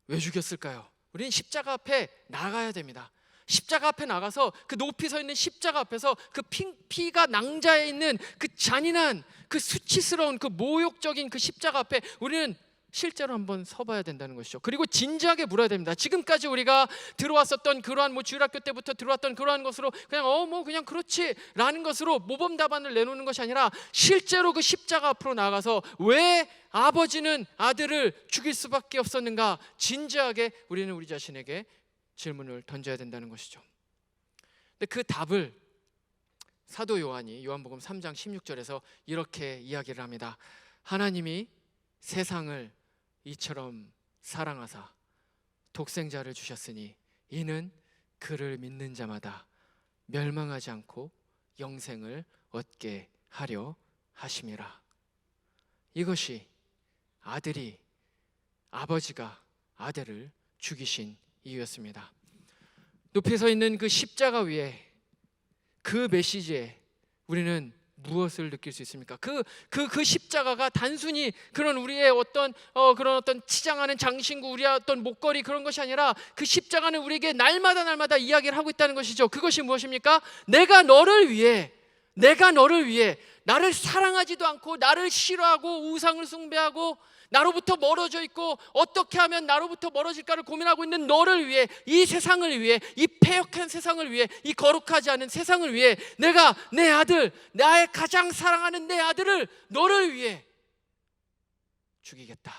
왜 죽였을까요? 우리는 십자가 앞에 나가야 됩니다. 십자가 앞에 나가서 그 높이 서 있는 십자가 앞에서 그 피가 낭자해 있는 그 잔인한, 그 수치스러운, 그 모욕적인 그 십자가 앞에 우리는 실제로 한번 서봐야 된다는 것이죠. 그리고 진지하게 물어야 됩니다. 지금까지 우리가 들어왔었던 그러한 주일학교 때부터 들어왔던 그러한 것으로 그냥 그렇지 라는 것으로 모범 답안을 내놓는 것이 아니라 실제로 그 십자가 앞으로 나가서 왜 아버지는 아들을 죽일 수밖에 없었는가, 진지하게 우리는 우리 자신에게 질문을 던져야 된다는 것이죠. 근데 그 답을 사도 요한이 요한복음 3장 16절에서 이렇게 이야기를 합니다. 하나님이 세상을 이처럼 사랑하사 독생자를 주셨으니 이는 그를 믿는 자마다 멸망하지 않고 영생을 얻게 하려 하심이라. 이것이 아버지가 아들을 죽이신 이유였습니다. 높이 서 있는 그 십자가 위에, 그 메시지에 우리는 무엇을 느낄 수 있습니까? 그 십자가가 단순히 그런 우리의 어떤 치장하는 장신구, 우리의 어떤 목걸이, 그런 것이 아니라 그 십자가는 우리에게 날마다 이야기를 하고 있다는 것이죠. 그것이 무엇입니까? 내가 너를 위해 나를 사랑하지도 않고 나를 싫어하고 우상을 숭배하고 나로부터 멀어져 있고 어떻게 하면 나로부터 멀어질까를 고민하고 있는 너를 위해, 이 세상을 위해, 이 패역한 세상을 위해, 이 거룩하지 않은 세상을 위해 내가 내 아들, 나의 가장 사랑하는 내 아들을 너를 위해 죽이겠다.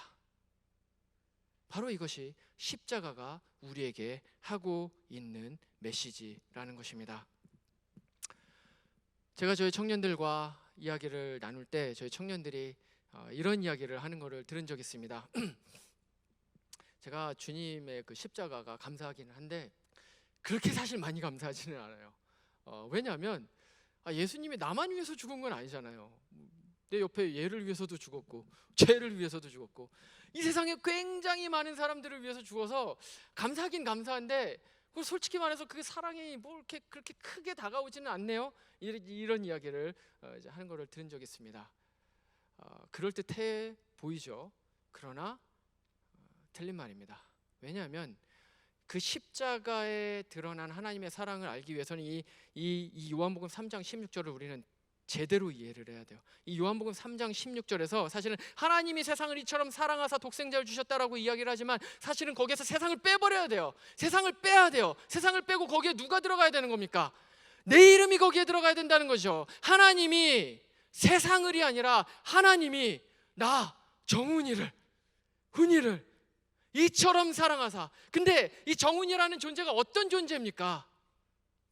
바로 이것이 십자가가 우리에게 하고 있는 메시지라는 것입니다. 제가 저희 청년들과 이야기를 나눌 때 저희 청년들이 이런 이야기를 하는 것을 들은 적이 있습니다. 제가 주님의 그 십자가가 감사하기는 한데 그렇게 사실 많이 감사하지는 않아요. 왜냐하면 예수님이 나만 위해서 죽은 건 아니잖아요. 내 옆에 얘를 위해서도 죽었고 쟤를 위해서도 죽었고 이 세상에 굉장히 많은 사람들을 위해서 죽어서 감사하긴 감사한데 솔직히 말해서 그 사랑이 뭐 이렇게 그렇게 크게 다가오지는 않네요. 이런 이야기를 이제 하는 것을 들은 적이 있습니다. 그럴듯해 보이죠. 그러나 틀린 말입니다. 왜냐하면 그 십자가에 드러난 하나님의 사랑을 알기 위해서는 이 요한복음 3장 16절을 우리는 제대로 이해를 해야 돼요. 이 요한복음 3장 16절에서 사실은 하나님이 세상을 이처럼 사랑하사 독생자를 주셨다라고 이야기를 하지만 사실은 거기에서 세상을 빼버려야 돼요. 세상을 빼야 돼요. 세상을 빼고 거기에 누가 들어가야 되는 겁니까? 내 이름이 거기에 들어가야 된다는 거죠. 하나님이 세상을이 아니라 하나님이 나 정훈이를, 훈이를 이처럼 사랑하사. 근데 이 정훈이라는 존재가 어떤 존재입니까?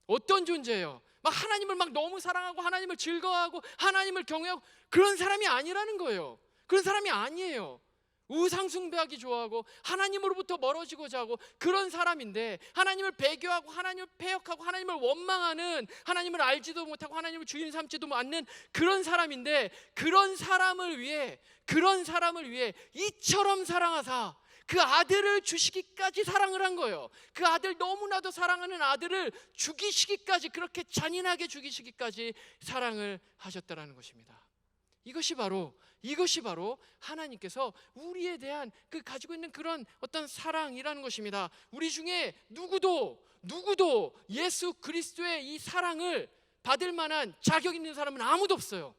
어떤 존재예요? 막 하나님을 막 너무 사랑하고 하나님을 즐거워하고 하나님을 경외하고 그런 사람이 아니라는 거예요. 그런 사람이 아니에요. 우상 숭배하기 좋아하고 하나님으로부터 멀어지고자 하고 그런 사람인데, 하나님을 배교하고 하나님을 폐역하고 하나님을 원망하는, 하나님을 알지도 못하고 하나님을 주인 삼지도 않는 그런 사람인데, 그런 사람을 위해 이처럼 사랑하사 그 아들을 주시기까지 사랑을 한 거예요. 그 아들, 너무나도 사랑하는 아들을 죽이시기까지, 그렇게 잔인하게 죽이시기까지 사랑을 하셨다라는 것입니다. 이것이 바로 하나님께서 우리에 대한 그 가지고 있는 그런 어떤 사랑이라는 것입니다. 우리 중에 누구도 예수 그리스도의 이 사랑을 받을 만한 자격 있는 사람은 아무도 없어요.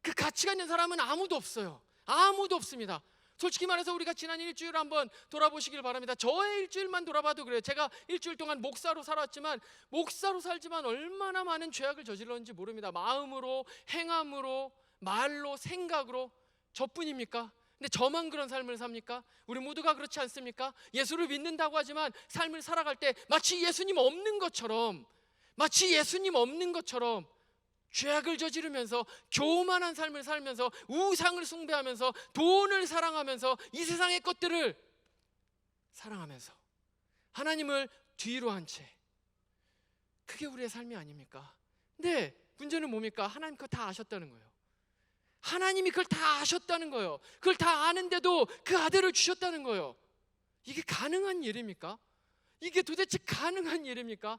그 가치가 있는 사람은 아무도 없어요. 아무도 없습니다. 솔직히 말해서 우리가 지난 일주일 한번 돌아보시길 바랍니다. 저의 일주일만 돌아봐도 그래요. 제가 일주일 동안 목사로 살았지만, 목사로 살지만 얼마나 많은 죄악을 저질렀는지 모릅니다. 마음으로, 행함으로, 말로, 생각으로. 저뿐입니까? 근데 저만 그런 삶을 삽니까? 우리 모두가 그렇지 않습니까? 예수를 믿는다고 하지만 삶을 살아갈 때 마치 예수님 없는 것처럼 죄악을 저지르면서 교만한 삶을 살면서 우상을 숭배하면서 돈을 사랑하면서 이 세상의 것들을 사랑하면서 하나님을 뒤로 한 채, 그게 우리의 삶이 아닙니까? 근데 문제는 뭡니까? 하나님 그거 다 아셨다는 거예요. 하나님이 그걸 다 아셨다는 거예요. 그걸 다 아는데도 그 아들을 주셨다는 거예요. 이게 가능한 일입니까? 이게 도대체 가능한 일입니까?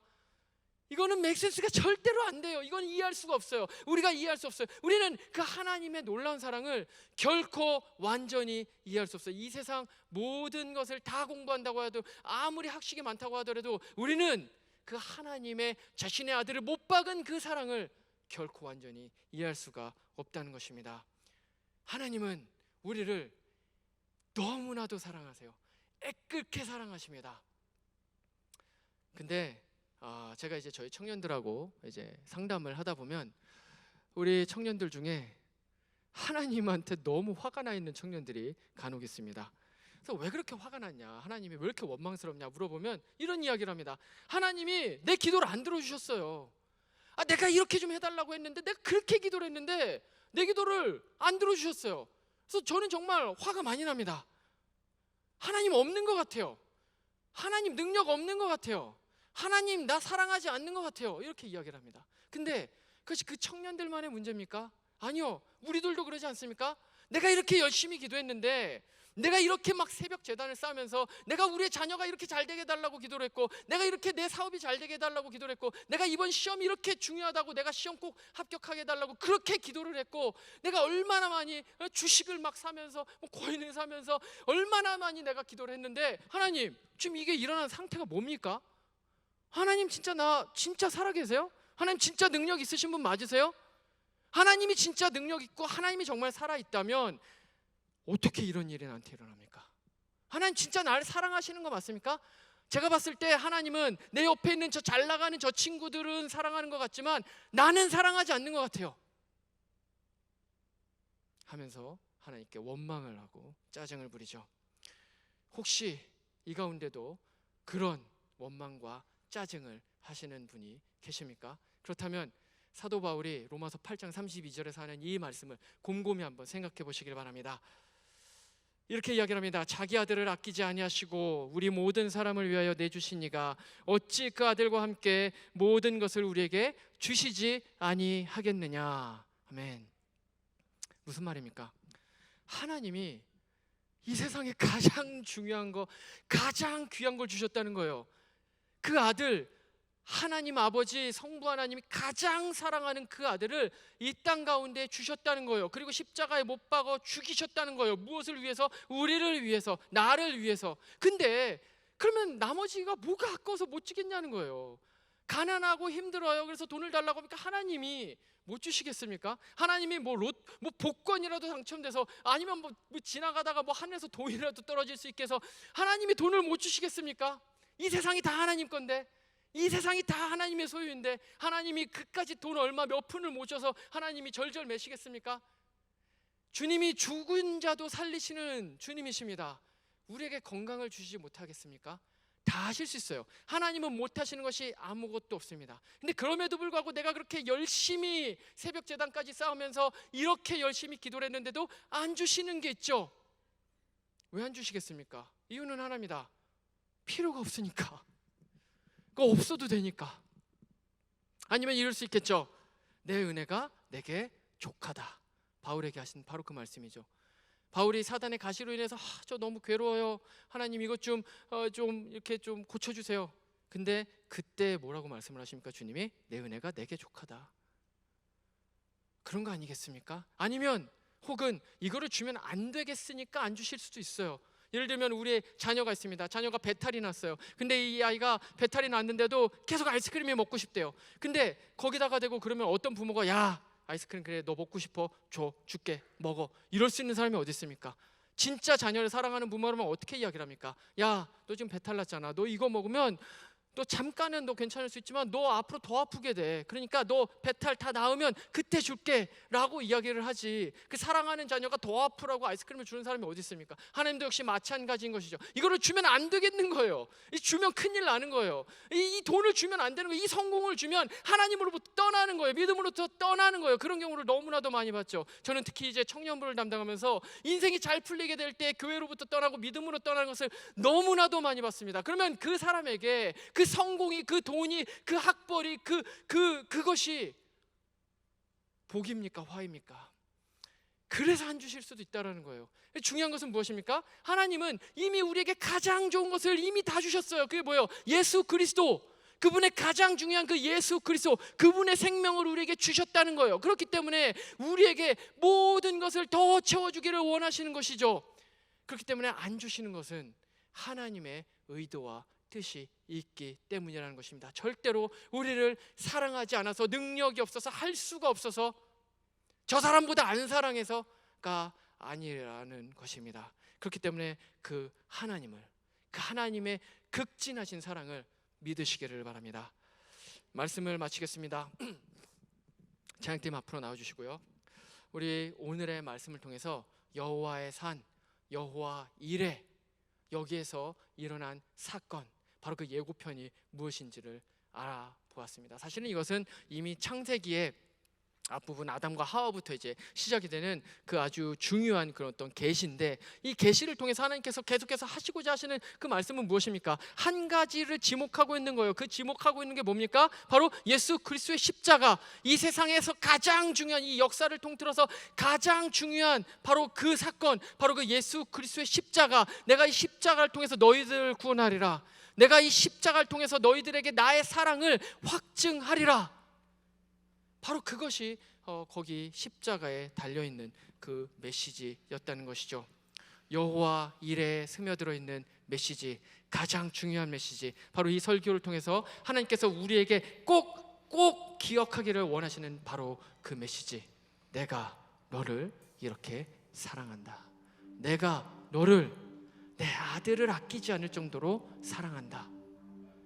이거는 맥센스가 절대로 안 돼요. 이건 이해할 수가 없어요. 우리가 이해할 수 없어요. 우리는 그 하나님의 놀라운 사랑을 결코 완전히 이해할 수 없어요. 이 세상 모든 것을 다 공부한다고 해도, 아무리 학식이 많다고 하더라도 우리는 그 하나님의 자신의 아들을 못 박은 그 사랑을 결코 완전히 이해할 수가 없다는 것입니다. 하나님은 우리를 너무나도 사랑하세요. 애끓게 사랑하십니다. 근데 제가 이제 저희 청년들하고 이제 상담을 하다 보면 우리 청년들 중에 하나님한테 너무 화가 나 있는 청년들이 간혹 있습니다. 그래서 왜 그렇게 화가 났냐, 하나님이 왜 이렇게 원망스럽냐 물어보면 이런 이야기를 합니다. 하나님이 내 기도를 안 들어주셨어요. 내가 이렇게 좀 해달라고 했는데, 내가 그렇게 기도를 했는데 내 기도를 안 들어주셨어요. 그래서 저는 정말 화가 많이 납니다. 하나님 없는 것 같아요. 하나님 능력 없는 것 같아요. 하나님 나 사랑하지 않는 것 같아요. 이렇게 이야기를 합니다. 근데 그것이 그 청년들만의 문제입니까? 아니요, 우리들도 그러지 않습니까? 내가 이렇게 열심히 기도했는데, 내가 이렇게 막 새벽 제단을 쌓으면서 내가 우리의 자녀가 이렇게 잘 되게 해달라고 기도를 했고, 내가 이렇게 내 사업이 잘 되게 해달라고 기도를 했고, 내가 이번 시험이 이렇게 중요하다고 내가 시험 꼭 합격하게 해달라고 그렇게 기도를 했고, 내가 얼마나 많이 주식을 막 사면서 코인을 사면서 얼마나 많이 내가 기도를 했는데, 하나님 지금 이게 일어난 상태가 뭡니까? 하나님 진짜 나 진짜 살아계세요? 하나님 진짜 능력 있으신 분 맞으세요? 하나님이 진짜 능력 있고 하나님이 정말 살아있다면 어떻게 이런 일이 나한테 일어납니까? 하나님 진짜 나를 사랑하시는 거 맞습니까? 제가 봤을 때 하나님은 내 옆에 있는 저 잘 나가는 저 친구들은 사랑하는 것 같지만 나는 사랑하지 않는 것 같아요 하면서 하나님께 원망을 하고 짜증을 부리죠. 혹시 이 가운데도 그런 원망과 짜증을 하시는 분이 계십니까? 그렇다면 사도 바울이 로마서 8장 32절에서 하는 이 말씀을 곰곰이 한번 생각해 보시길 바랍니다. 이렇게 이야기를 합니다. 자기 아들을 아끼지 아니하시고 우리 모든 사람을 위하여 내주신 이가 어찌 그 아들과 함께 모든 것을 우리에게 주시지 아니하겠느냐. 아멘. 무슨 말입니까? 하나님이 이 세상에 가장 중요한 거, 가장 귀한 걸 주셨다는 거예요. 그 아들, 하나님 아버지 성부 하나님이 가장 사랑하는 그 아들을 이 땅 가운데 주셨다는 거예요. 그리고 십자가에 못 박아 죽이셨다는 거예요. 무엇을 위해서? 우리를 위해서, 나를 위해서. 근데 그러면 나머지가 뭐가 아까워서 못 주겠냐는 거예요. 가난하고 힘들어요. 그래서 돈을 달라고 하니까 하나님이 못 주시겠습니까? 하나님이 뭐 복권이라도 당첨돼서, 아니면 뭐 지나가다가 뭐 하늘에서 돈이라도 떨어질 수 있게 해서 하나님이 돈을 못 주시겠습니까? 이 세상이 다 하나님 건데, 이 세상이 다 하나님의 소유인데 하나님이 그까지 돈 얼마 몇 푼을 모셔서 하나님이 절절 매시겠습니까? 주님이 죽은 자도 살리시는 주님이십니다. 우리에게 건강을 주시지 못하겠습니까? 다 하실 수 있어요. 하나님은 못하시는 것이 아무것도 없습니다. 근데 그럼에도 불구하고 내가 그렇게 열심히 새벽 제단까지 싸우면서 이렇게 열심히 기도를 했는데도 안 주시는 게 있죠. 왜 안 주시겠습니까? 이유는 하나입니다. 필요가 없으니까. 그거 없어도 되니까. 아니면 이럴 수 있겠죠. 내 은혜가 내게 족하다. 바울에게 하신 바로 그 말씀이죠. 바울이 사단의 가시로 인해서 저 너무 괴로워요. 하나님 이것 좀 이렇게 좀 고쳐주세요. 근데 그때 뭐라고 말씀을 하십니까? 주님이 내 은혜가 내게 족하다. 그런 거 아니겠습니까? 아니면 혹은 이거를 주면 안 되겠으니까 안 주실 수도 있어요. 예를 들면 우리의 자녀가 있습니다. 자녀가 배탈이 났어요. 근데 이 아이가 배탈이 났는데도 계속 아이스크림이 먹고 싶대요. 근데 거기다가 대고 그러면 어떤 부모가 야 아이스크림 그래 너 먹고 싶어 줄게 먹어 이럴 수 있는 사람이 어디 있습니까? 진짜 자녀를 사랑하는 부모라면 어떻게 이야기를 합니까? 야 너 지금 배탈 났잖아. 너 이거 먹으면 너 잠깐은 너 괜찮을 수 있지만 너 앞으로 더 아프게 돼. 그러니까 너 배탈 다 나으면 그때 줄게 라고 이야기를 하지. 그 사랑하는 자녀가 더 아프라고 아이스크림을 주는 사람이 어디 있습니까? 하나님도 역시 마찬가지인 것이죠. 이거를 주면 안 되겠는 거예요. 주면 큰일 나는 거예요. 이 돈을 주면 안 되는 거예요. 이 성공을 주면 하나님으로부터 떠나는 거예요. 믿음으로부터 떠나는 거예요. 그런 경우를 너무나도 많이 봤죠. 저는 특히 이제 청년부를 담당하면서 인생이 잘 풀리게 될 때 교회로부터 떠나고 믿음으로 떠나는 것을 너무나도 많이 봤습니다. 그러면 그 사람에게 그 성공이, 그 돈이, 그 학벌이, 그것이 복입니까? 화입니까? 그래서 안 주실 수도 있다는 거예요. 중요한 것은 무엇입니까? 하나님은 이미 우리에게 가장 좋은 것을 이미 다 주셨어요. 그게 뭐예요? 예수 그리스도. 그분의 가장 중요한 그 예수 그리스도, 그분의 생명을 우리에게 주셨다는 거예요. 그렇기 때문에 우리에게 모든 것을 더 채워주기를 원하시는 것이죠. 그렇기 때문에 안 주시는 것은 하나님의 의도와 뜻이 있기 때문이라는 것입니다. 절대로 우리를 사랑하지 않아서, 능력이 없어서, 할 수가 없어서, 저 사람보다 안 사랑해서가 아니라는 것입니다. 그렇기 때문에 그 하나님의 극진하신 사랑을 믿으시기를 바랍니다. 말씀을 마치겠습니다. 찬양팀 앞으로 나와주시고요. 우리 오늘의 말씀을 통해서 여호와의 산, 여호와 이레, 여기에서 일어난 사건, 바로 그 예고편이 무엇인지를 알아보았습니다. 사실은 이것은 이미 창세기의 앞부분 아담과 하와부터 이제 시작이 되는 그 아주 중요한 그런 어떤 계시인데, 이 계시를 통해서 하나님께서 계속해서 하시고자 하시는 그 말씀은 무엇입니까? 한 가지를 지목하고 있는 거예요. 그 지목하고 있는 게 뭡니까? 바로 예수 그리스도의 십자가. 이 세상에서 가장 중요한, 이 역사를 통틀어서 가장 중요한 바로 그 사건, 바로 그 예수 그리스도의 십자가. 내가 이 십자가를 통해서 너희들을 구원하리라. 내가 이 십자가를 통해서 너희들에게 나의 사랑을 확증하리라. 바로 그것이 거기 십자가에 달려있는 그 메시지였다는 것이죠. 여호와 이레에 스며들어 있는 메시지, 가장 중요한 메시지, 바로 이 설교를 통해서 하나님께서 우리에게 꼭 기억하기를 원하시는 바로 그 메시지. 내가 너를 이렇게 사랑한다. 내가 너를, 내 아들을 아끼지 않을 정도로 사랑한다.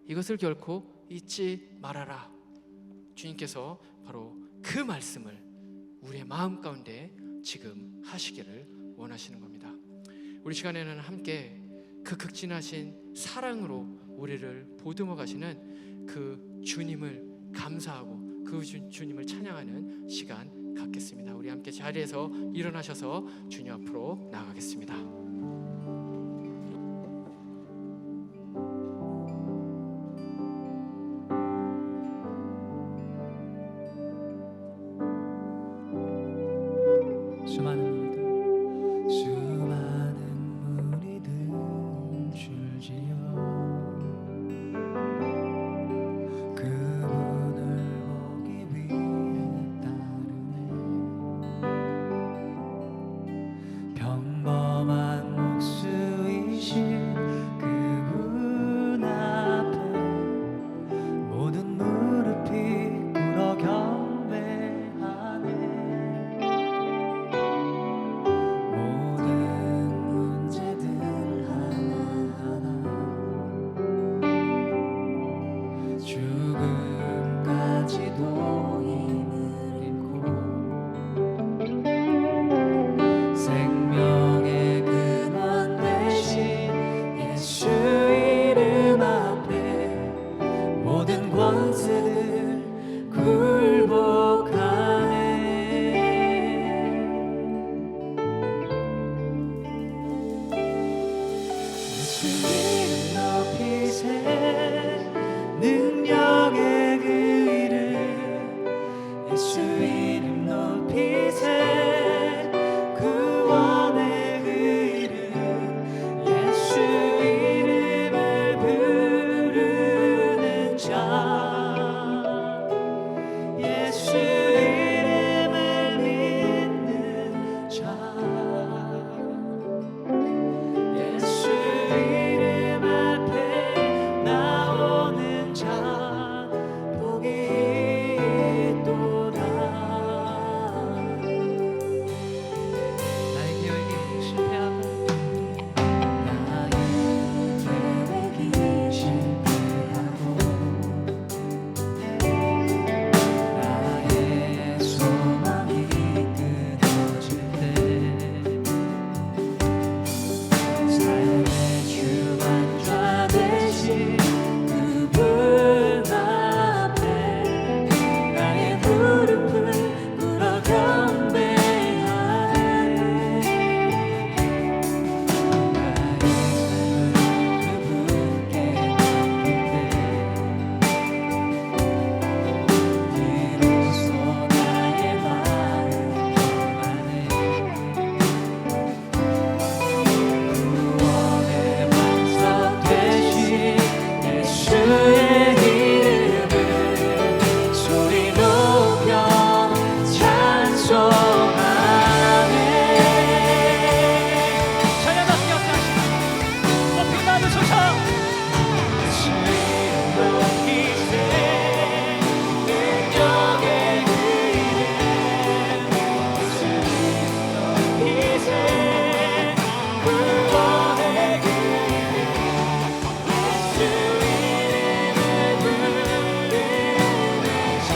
이것을 결코 잊지 말아라. 주님께서 바로 그 말씀을 우리의 마음 가운데 지금 하시기를 원하시는 겁니다. 우리 시간에는 함께 그 극진하신 사랑으로 우리를 보듬어 가시는 그 주님을 감사하고 그 주님을 찬양하는 시간 갖겠습니다. 우리 함께 자리에서 일어나셔서 주님 앞으로 나아가겠습니다. 예수 이름 높이세 구원의 그 이름 예수 이름을 부르는 자 예수 이름을 믿는 자 예수 이름 앞에 나오는 자 복이 있도다. 나의 계획이 실패하고 나의 계획이 실패하고 나의 소망이 끊어질 때 삶의 주관자 되신 그분 앞에 나의 무릎을 꿇어 경배하네. 나의 삶을 그분께 맡길 때 비로소 나의 마음 평안해. 구원의 반석 되신 예수의 이름을 소리 높여 찬송하네. 찬양답게 합시다. 높이 받으소서. 예수 이름 높이세 능력의 그 이름 예수 이름 높이세 구원의 그 이름 예수 이름을 부르는 자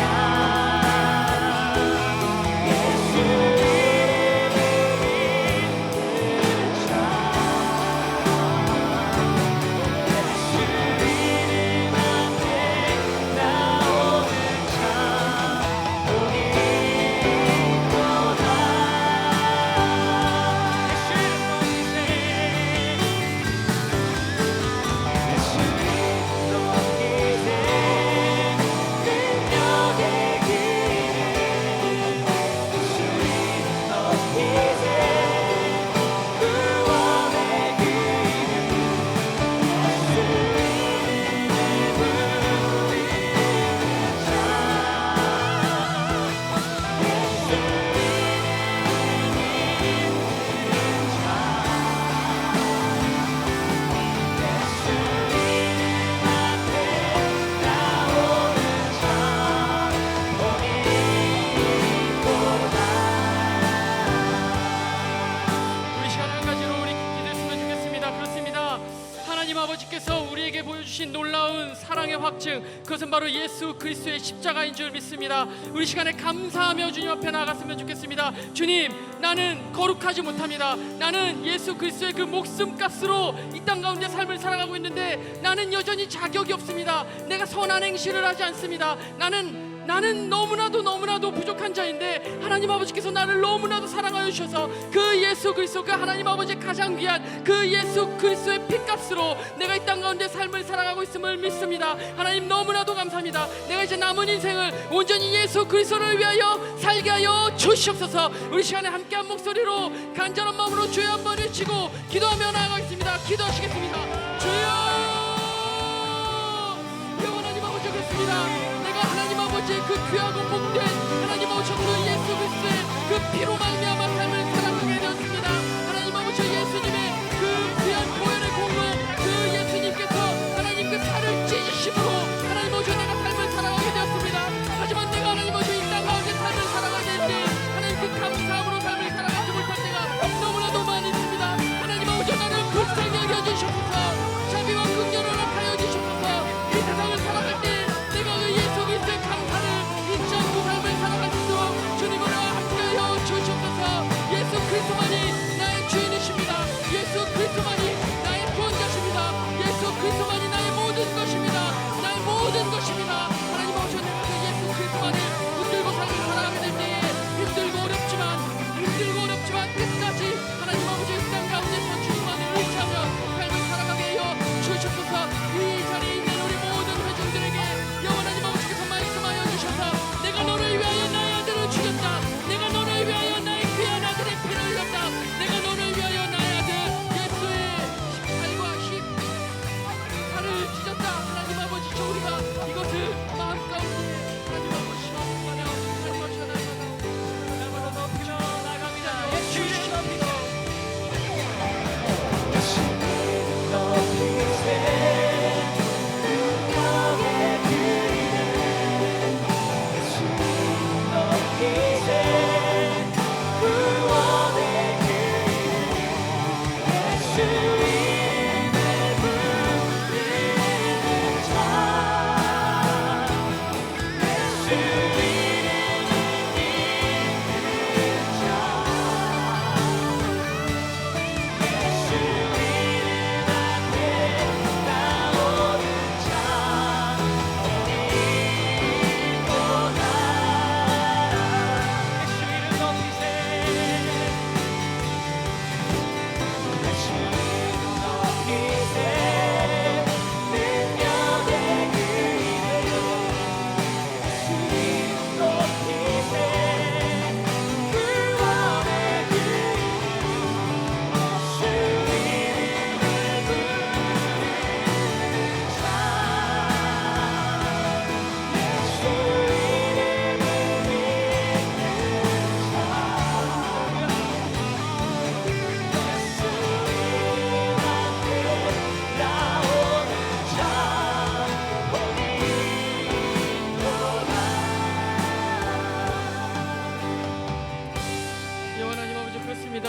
예수 이름을 믿는 자 예수 이름 앞에 나오는 자 복이 있도다. 예수 이름 높이세 예수 이름 높이세 능력의 그 이름 예수 이름 높이세 구원의 그 이름 예수 이름을 부르는 자 예수 우리 시간 한 가지로 우리 기도했으면 좋겠습니다. 그렇습니다. 하나님 아버지께서 우리에게 보여주신 놀라운 사랑의 확증, 그것은 바로 예수 그리스도의 십자가인 줄 믿습니다. 우리 시간에 감사하며 주님 앞에 나아갔으면 좋겠습니다. 주님, 나는 거룩하지 못합니다. 나는 예수 그리스도의 그 목숨값으로 이 땅 가운데 삶을 살아가고 있는데 나는 여전히 자격이 없습니다. 내가 선한 행실을 하지 않습니다. 나는 너무나도 부족한 자인데 하나님 아버지께서 나를 너무나도 사랑하여 주셔서 그 예수 그리스도, 그 하나님 아버지의 가장 귀한 그 예수 그리스도의 피값으로 내가 이 땅 가운데 삶을 살아가고 있음을 믿습니다. 하나님 너무나도 감사합니다. 내가 이제 남은 인생을 온전히 예수 그리스도를 위하여 살게 하여 주시옵소서. 우리 시간에 함께한 목소리로 간절한 마음으로 주여 한번 외치고 기도하며 나아가겠습니다. 기도하시겠습니다. 주여, 하나님 아버지, 그렇습니다. 내가 하나님 아버지의 그 귀하고 복된 하나님 아버지 그 예수 그리스도의 그 피로 말미암아 삶을 살아가게 되었습니다. 하나님 아버지 예수님의 그 귀한 보혈의 공로, 그 예수님께서 하나님 그 살을 찢으심으로 하나님 아버지 내가 삶을 살아가게 되었습니다. 하지만 내가 하나님 아버지 이 땅 가운데 삶을 살아가게 될 때 하나님 그 감사함으로 삶을 살아가지 못할 때가 너무나도 많이 있습니다. 하나님 아버지 나를 불쌍히 여겨주셔서 자비와 긍휼을 하여 주셔서 이 세상을 살아갈 때 내가 그 예수 그리스도의 감사를 잊지 않고 삶을 살아갈 수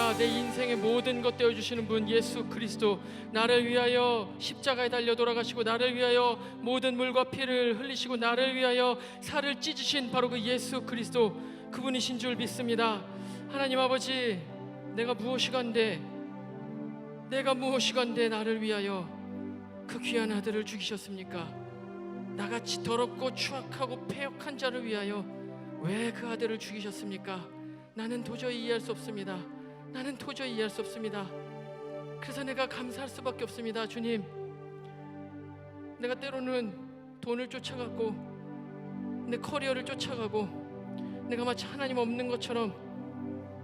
주님아, 내 인생의 모든 것 되어주시는 분 예수 그리스도, 나를 위하여 십자가에 달려 돌아가시고 나를 위하여 모든 물과 피를 흘리시고 나를 위하여 살을 찢으신 바로 그 예수 그리스도, 그분이신 줄 믿습니다. 하나님 아버지, 내가 무엇이건데 나를 위하여 그 귀한 아들을 죽이셨습니까? 나같이 더럽고 추악하고 패역한 자를 위하여 왜 그 아들을 죽이셨습니까? 나는 도저히 이해할 수 없습니다. 그래서 내가 감사할 수밖에 없습니다. 주님, 내가 때로는 돈을 쫓아가고 내 커리어를 쫓아가고 내가 마치 하나님 없는 것처럼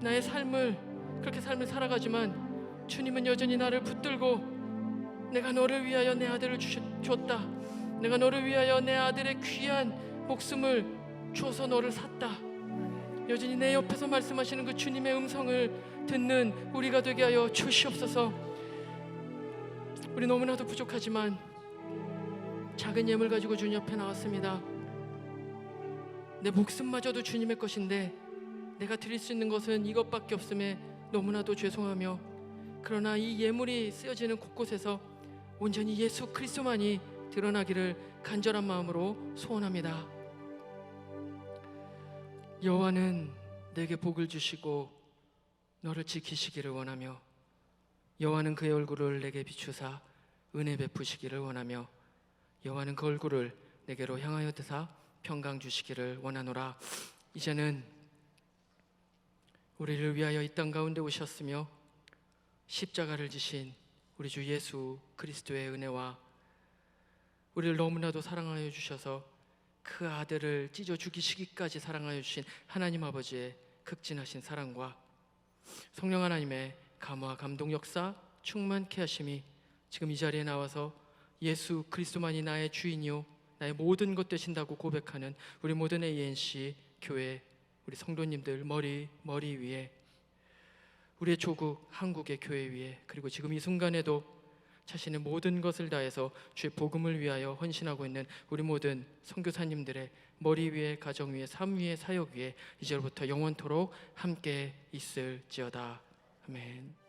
나의 삶을 그렇게 삶을 살아가지만, 주님은 여전히 나를 붙들고 내가 너를 위하여 내 아들을 줬다, 내가 너를 위하여 내 아들의 귀한 목숨을 줘서 너를 샀다, 여전히 내 옆에서 말씀하시는 그 주님의 음성을 듣는 우리가 되게 하여 주시옵소서. 우리 너무나도 부족하지만 작은 예물 가지고 주님 옆에 나왔습니다. 내 목숨마저도 주님의 것인데 내가 드릴 수 있는 것은 이것밖에 없음에 너무나도 죄송하며, 그러나 이 예물이 쓰여지는 곳곳에서 온전히 예수 그리스도만이 드러나기를 간절한 마음으로 소원합니다. 여호와는 내게 복을 주시고 너를 지키시기를 원하며, 여호와는 그의 얼굴을 내게 비추사 은혜 베푸시기를 원하며, 여호와는 그 얼굴을 내게로 향하여 드사 평강 주시기를 원하노라. 이제는 우리를 위하여 이 땅 가운데 오셨으며 십자가를 지신 우리 주 예수 그리스도의 은혜와 우리를 너무나도 사랑하여 주셔서 그 아들을 찢어 죽이시기까지 사랑하여 주신 하나님 아버지의 극진하신 사랑과 성령 하나님의 감화 감동 역사 충만케 하심이 지금 이 자리에 나와서 예수 그리스도만이 나의 주인이요 나의 모든 것 되신다고 고백하는 우리 모든 ANC 교회 우리 성도님들 머리 위에, 우리의 조국 한국의 교회 위에, 그리고 지금 이 순간에도 자신의 모든 것을 다해서 주의 복음을 위하여 헌신하고 있는 우리 모든 선교사님들의 머리 위에, 가정 위에, 삶 위에, 사역 위에 이제부터 영원토록 함께 있을지어다. 아멘.